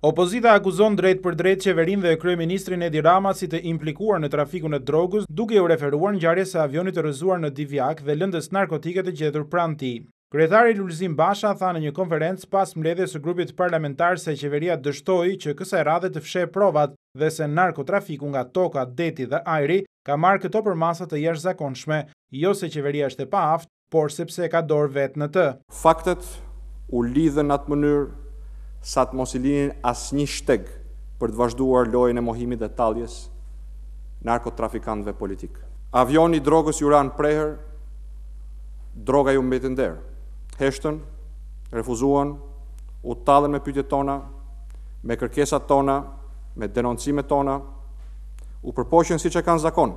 Opozita akuzon drejt për drejt qeverinë dhe kryeministrin Edi Rama si të implikuar në trafikun e drogës, duke u referuar ngjarjes së avionit të rrëzuar në Divjak dhe lëndës narkotike të gjetur pranë tij. Kryetari Lulzim Basha tha në një konferencë pas mbledhjes së grupit parlamentar se qeveria dështoi që kësaj radhe të fshehë provat dhe se narkotrafiku nga toka, deti dhe ajri ka marrë këto për masa të jashtëzakonshme, jo se qeveria është e paaft, por sepse ka dorë vetë në të. Faktet u lidhen në atë mënyrë sa të mos i linin asnjë shteg për të vazhduar lojën e mohimit dhe talljes narkotrafikantëve politik. Avioni i drogës ju ran prehër, droga ju mbeti nder. Heshtën, refuzuan, u tallën me pyetjet tona, me kërkesat tona, me denoncimet tona, u përpoqën siç e kanë zakon,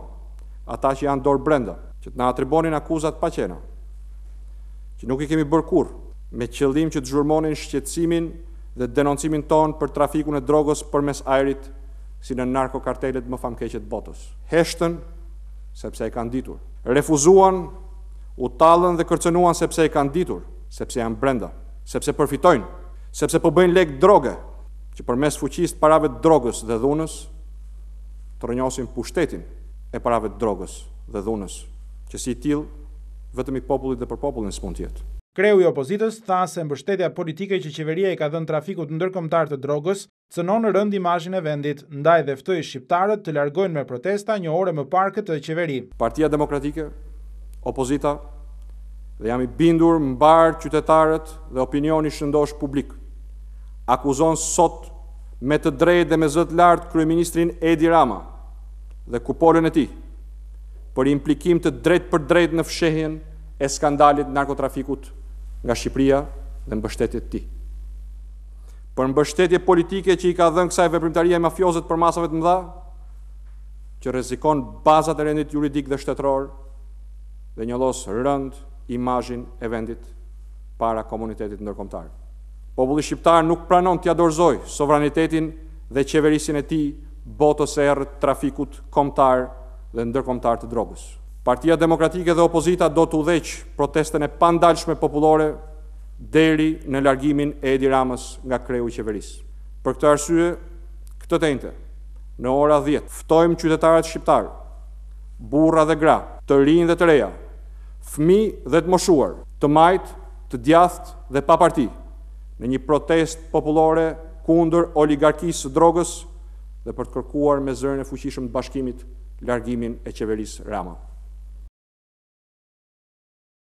ata që janë dorë brenda, që të na atribonin akuzat pa qena, që nuk i kemi bërë kurrë, me qëllim që të zhurmonin shqetësimin dhe denoncimin ton për trafikun e drogës përmes ajrit, si në narkokartelet më famkeqe të botës. Heshtën, sepse e kanë ditur. Refuzuan, u tallën dhe kërcënuan sepse e kanë ditur, sepse janë brenda, sepse përfitojnë, sepse po bëjnë lek droge, që përmes fuqisë të parave të drogës dhe dhunës, të rrënjosin pushtetin e parave të drogës dhe dhunës, që si tillë vetëm i popullit dhe për popullin s'mund të jetë. Kreu i opozitës tha se mbështetja politike që qeveria i ka dhënë trafikut ndërkombëtar të drogës cënon rënd imazhin e vendit, ndaj dhe ftoi shqiptarët të largojnë me protesta një orë më parë këtë qeveri. Partia Demokratike, opozita, dhe jam i bindur mbar qytetarët dhe opinioni shëndosh publik, akuzon sot me të drejtë dhe me zë të lartë kryeministrin Edi Rama dhe kupolën e tij për implikim të drejtë për drejtë në fshehjen e skandalit narkotrafikut nga Shqipëria dhe mbështetjet e tij. Për mbështetje politike që i ka dhënë kësaj veprimtarie mafioze për masave të mëdha, që rrezikon bazat e rendit juridik dhe shtetëror dhe njollos rënd imazhin e vendit para komunitetit ndërkombëtar. Populli shqiptar nuk pranon t'ia dorëzojë sovranitetin dhe qeverisin e tij botës së errët trafikut kombëtar dhe ndërkombëtar të drogës. Partia Demokratike dhe opozita do të udhëheq protestën e pandalshme popullore deri në largimin e Edi Ramës nga kreu i qeverisë. Për këtë arsye, këtë të njëjtë, në ora 10, ftojmë qytetarët shqiptar, burra dhe gra, të rinj dhe të reja, fëmijë dhe të moshuar, të majt, të djathtë dhe pa parti, në një protestë popullore kundër oligarkisë së drogës dhe për të kërkuar me zërin e fuqishëm të bashkimit largimin e qeverisë Rama.